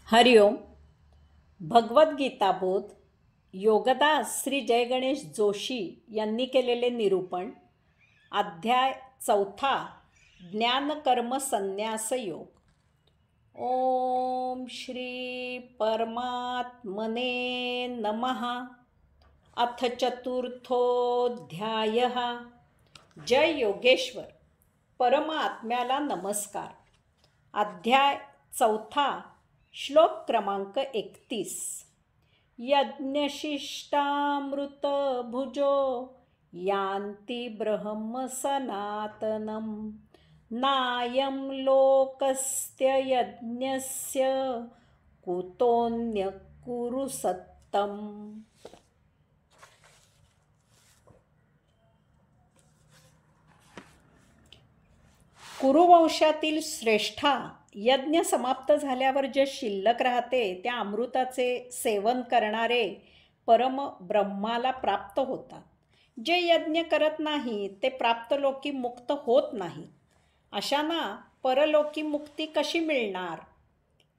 हरिओम. भगवद्गीता बोध योगदास श्री जयगणेश जोशी यांनी केलेले निरूपण. अध्याय 4. ज्ञानकर्म संन्यास योग. ओम श्री परमात्मने नमः. अथ चतुर्थोऽध्यायः. जय योगेश्वर. परमात्म्याला नमस्कार. अध्याय 4. श्लोक क्रमांक 31. यज्ञशिष्टामृत भुजो यान्ति ब्रह्म सनातनम नायं लोकस्य यज्ञस्य कुतोऽन्य कुरु सत्तम. कुरुवंशातील श्रेष्ठा, यज्ञ समाप्त झाल्यावर जे शिल्लक राहते त्या अमृताचे सेवन करणारे परम ब्रह्माला प्राप्त होतात. जे यज्ञ करत नाही ते प्राप्तलोकी मुक्त होत नाही. अशांना परलोकी मुक्ती कशी मिळणार?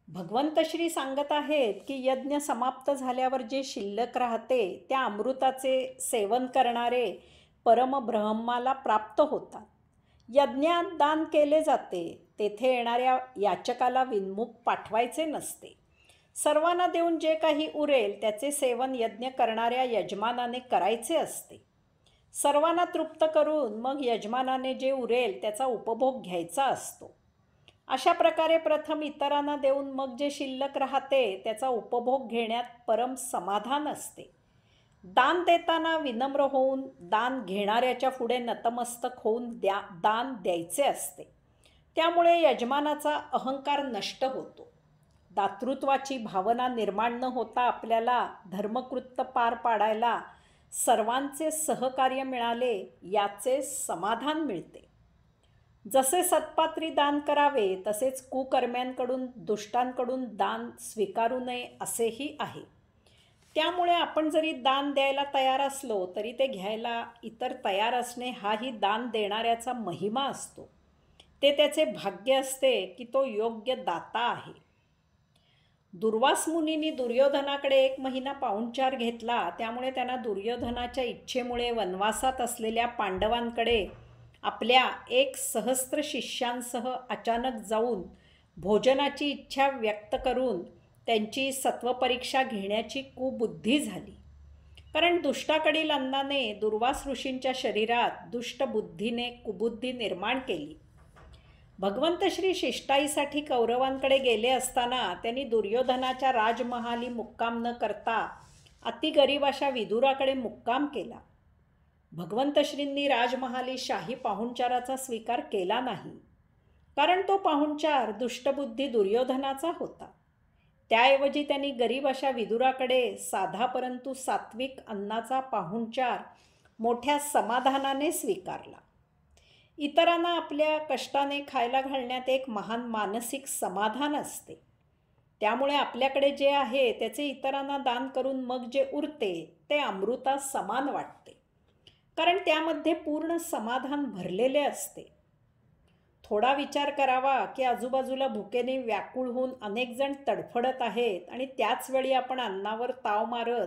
भगवंत श्री सांगत आहेत की यज्ञ समाप्त झाल्यावर जे शिल्लक राहते त्या अमृताचे सेवन करणारे परम ब्रह्माला प्राप्त होतात. यज्ञात दान केले जाते, तेथे येणाऱ्या याचकाला विनमुख पाठवायचे नसते. सर्वांना देऊन जे काही उरेल त्याचे सेवन यज्ञ करणाऱ्या यजमानाने करायचे असते. सर्वांना तृप्त करून मग यजमानाने जे उरेल त्याचा उपभोग घ्यायचा असतो. अशा प्रकारे प्रथम इतरांना देऊन मग जे शिल्लक राहते त्याचा उपभोग घेण्यात परम समाधान असते. दान देताना विनम्र होऊन दान घेणाऱ्याच्या पुढे नतमस्तक होऊन दान द्यायचे असते. त्यामुळे यजमानाचा अहंकार नष्ट होतो. दातृत्वाची भावना निर्माण न होता आपल्याला धर्मकृत्य पार पाडायला सर्वांचे सहकार्य मिळाले याचे समाधान मिळते. जसे सत्पात्री दान करावे तसेच कुकर्म्यांकडून दुष्टांकडून दान स्वीकारू नये असेही आहे. त्यामुळे आपण जरी दान द्यायला तयार असलो तरी ते घ्यायला इतर तयार असणे हाही दान देणाऱ्याचा महिमा असतो. ते त्याचे भाग्य असते की तो योग्य दाता आहे. दुर्वास मुनींनी दुर्योधनाकडे 1 महिना पाहुणचार घेतला. त्यामुळे त्यांना दुर्योधनाच्या इच्छेमुळे वनवासात असलेल्या पांडवांकडे आपल्या 1,000 शिष्यांसह अचानक जाऊन भोजनाची इच्छा व्यक्त करून त्यांची सत्वपरीक्षा घेण्याची कुबुद्धी झाली. कारण दुष्टाकडील अन्नाने दुर्वास ऋषींच्या शरीरात दुष्टबुद्धीने कुबुद्धी निर्माण केली. भगवंत श्री शिष्टाईसाठी कौरवांकडे गेले असताना त्यांनी दुर्योधनाच्या राजमहाली मुक्काम न करता अतिगरीब अशा विदुराकडे मुक्काम केला. भगवंत श्रींनी राजमहाली शाही पाहुणचाराचा स्वीकार केला नाही, कारण तो पाहुणचार दुष्टबुद्धी दुर्योधनाचा होता. त्याऐवजी त्यांनी गरीब अशा विदुराकडे साधा परंतु सात्विक अन्नाचा पाहुणचार मोठ्या समाधानाने स्वीकारला. इतरांना आपल्या कष्टाने खायला घालण्यात एक महान मानसिक समाधान असते. त्यामुळे आपल्याकडे जे आहे त्याचे इतरांना दान करून मग जे उरते ते अमृता समान वाटते, कारण त्यामध्ये पूर्ण समाधान भरलेले असते. थोडा विचार करावा की आजूबाजूला भुकेने व्याकुळ होऊन अनेक जण तडफडत आहेत आणि त्याच वेळी आपण अन्नावर ताव मारत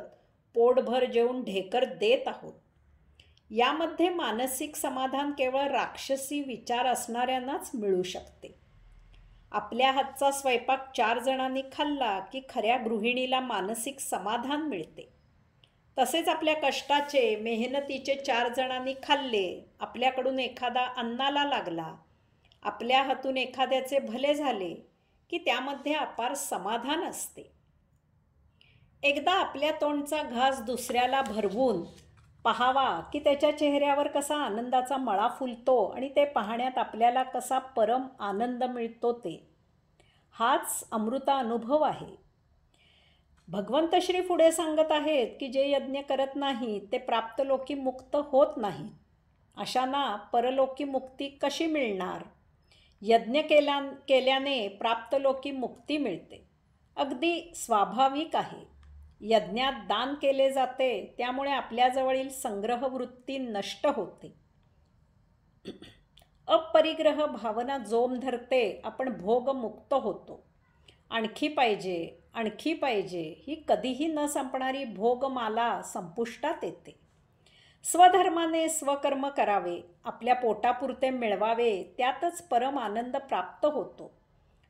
पोटभर जेवून ढेकर देत आहोत. यामध्ये मानसिक समाधान केवळ राक्षसी विचार असणाऱ्यांनाच मिळू शकते. आपल्या हातचा स्वयंपाक 4 जणांनी खाल्ला की खऱ्या गृहिणीला मानसिक समाधान मिळते. तसेच आपल्या कष्टाचे मेहनतीचे 4 जणांनी खाल्ले, आपल्याकडून एखादा अन्नाला लागला, आपल्या हातून एखाद्याचे भले झाले की त्यामध्ये अपार समाधान असते. एकदा आपल्या तोंडचा घास दुसऱ्याला भरवून पाहावा की त्याच्या चेहऱ्यावर कसा आनंदाचा मळा फुलतो आणि ते पाहण्यात आपल्याला कसा परम आनंद मिळतो ते. हाच अमृता अनुभव आहे. भगवंत श्री पुढे सांगत आहेत की जे यज्ञ करत नाही ते प्राप्तलोकी मुक्त होत नाही. अशांना परलोकी मुक्ती कशी मिळणार? यज्ञ केल्याने प्राप्तलोकी मुक्ती मिळते. अगदी स्वाभाविक आहे. यज्ञात दान केले जाते, त्यामुळे आपल्याजवळील संग्रहवृत्ती नष्ट होते. अपरिग्रह भावना जोम धरते, आपण भोगमुक्त होतो. आणखी पाहिजे, आणखी पाहिजे ही कधीही न संपणारी भोगमाला संपुष्टात येते. स्वधर्माने स्वकर्म करावे, आपल्या पोटापुरते मिळवावे, त्यातच परम आनंद प्राप्त होतो.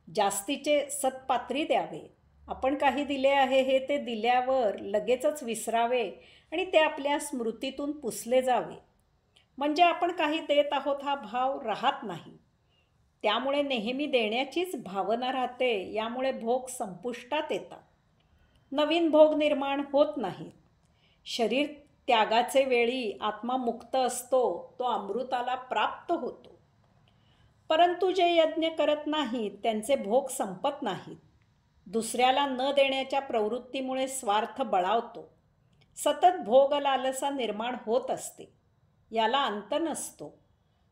जास्तीचे सत्पात्री द्यावे. आपण काही दिले आहे हे ते दिल्यावर लगेचच विसरावे आणि ते आपल्या स्मृतीतून पुसले जावे. म्हणजे आपण काही देत आहोत हा भाव राहत नाही. त्यामुळे नेहमी देण्याचीच भावना राहते. यामुळे भोग संपुष्टात येतात. नवीन भोग निर्माण होत नाहीत. शरीर त्यागाचे वेळी आत्मा मुक्त असतो, तो अमृताला प्राप्त होतो. परंतु जे यज्ञ करत नाहीत त्यांचे भोग संपत नाहीत. दुसऱ्याला न देण्याच्या प्रवृत्तीमुळे स्वार्थ बळावतो. सतत भोग लालसा निर्माण होत असते. याला अंत नसतो.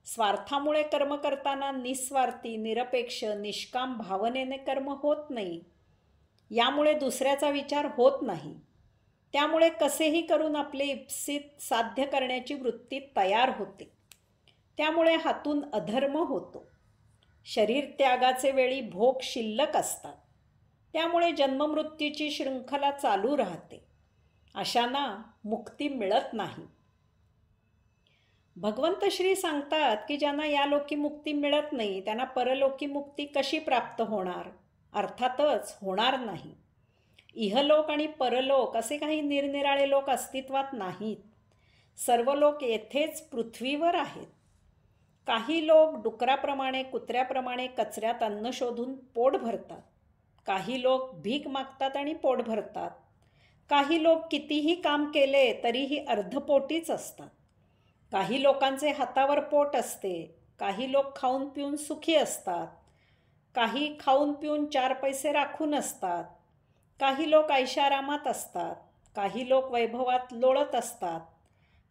स्वार्थामुळे कर्म करताना निस्वार्थी, निरपेक्ष, निष्काम भावनेने कर्म होत नाही. यामुळे दुसऱ्याचा विचार होत नाही. त्यामुळे कसेही करून आपले इप्सित साध्य करण्याची वृत्ती तयार होते. त्यामुळे हातून अधर्म होतो. शरीर त्यागाचे वेळी भोग शिल्लक असतात. त्यामुळे जन्ममृत्यूची शृंखला चालू राहते. अशांना मुक्ती मिळत नाही. भगवंत श्री सांगतात की ज्यांना या लोकी मुक्ती मिळत नाही त्यांना परलोकी मुक्ती कशी प्राप्त होणार? अर्थातच होणार नाही. इहलोक आणि परलोक असे काही निरनिराळे लोक अस्तित्वात नाहीत. सर्व लोक येथेच पृथ्वीवर आहेत. काही लोक डुकराप्रमाणे, कुत्र्याप्रमाणे कचऱ्यात अन्न शोधून पोट भरतात. काही लोक भीक मागतात आणि पोट भरतात. काही लोक कितीही काम केले तरीही अर्धपोटीच असतात. काही लोकांचे हातावर पोट असते. काही लोक खाऊन पिऊन सुखी असतात. काही खाऊन पिऊन 4 पैसे राखून असतात. काही लोक ऐशारामात असतात. काही लोक वैभवात लोळत असतात.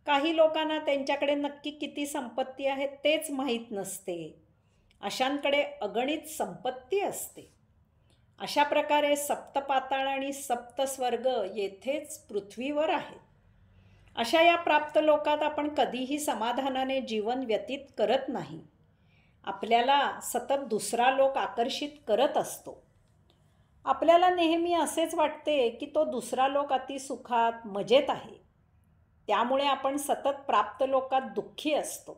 काही लोकांना त्यांच्याकडे नक्की किती संपत्ती आहे तेच माहीत नसते. अशांकडे अगणित संपत्ती असते. अशा प्रकारे सप्तपाताळ आणि सप्तस्वर्ग येथेच पृथ्वीवर आहेत. अशा या प्राप्त लोकात आपण कधीही समाधानाने जीवन व्यतीत करत नाही. आपल्याला सतत दुसरा लोक आकर्षित करत असतो. आपल्याला नेहमी असेच वाटते की तो दुसरा लोक अतिसुखात मजेत आहे. त्यामुळे आपण सतत प्राप्त लोकात दुःखी असतो.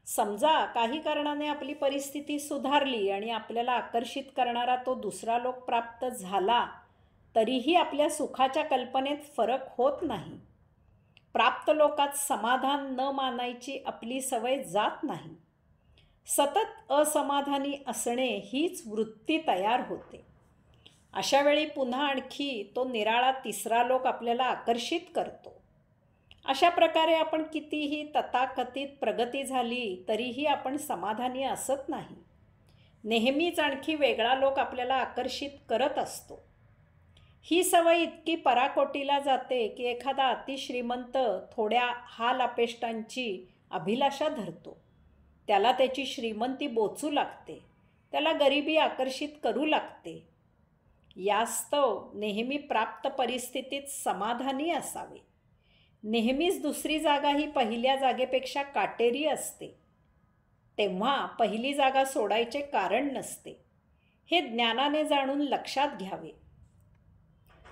समजा काही कारणाने आपली परिस्थिती सुधारली आणि आपल्याला आकर्षित करणारा तो दुसरा लोक प्राप्त झाला, तरीही आपल्या सुखाच्या कल्पनेत फरक होत नाही. प्राप्त लोकात समाधान न मानायची आपली सवय जात नाही. सतत असमाधानी असणे हीच वृत्ती तयार होते. अशा वेळी पुन्हा आणखी तो निराळा तिसरा लोक आपल्याला आकर्षित करतो. अशा प्रकारे आपण कितीही तथाकथित प्रगती झाली तरीही आपण समाधानी असत नाही. नेहमीच आणखी वेगळा लोक आपल्याला आकर्षित करत असतो. ही सवय इतकी पराकोटीला जाते की एखादा अतिश्रीमंत थोड्या हाल अपेष्टांची अभिलाषा धरतो. त्याला त्याची श्रीमंती बोचू लागते. त्याला गरिबी आकर्षित करू लागते. यास्तव नेहमी प्राप्त परिस्थितीत समाधानी असावे. नेहमीच दुसरी जागा ही पहिल्या जागेपेक्षा काटेरी असते. तेव्हा पहिली जागा सोडायचे कारण नसते. हे ज्ञानाने जाणून लक्षात घ्यावे.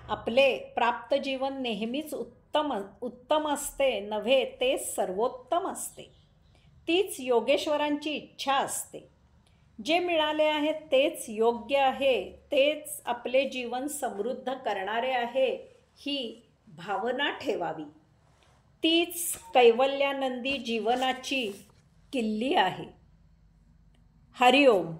आपले प्राप्त जीवन नेहमीच उत्तम असते नव्हे, ते सर्वोत्तम असते. तीच योगेश्वरांची इच्छा असते. जे मिळाले आहे तेच योग्य आहे, तेच आपले जीवन समृद्ध करणारे आहे, ही भावना ठेवावी. तीच कैवल्यानंदी जीवनाची किल्ली आहे. हरिओम.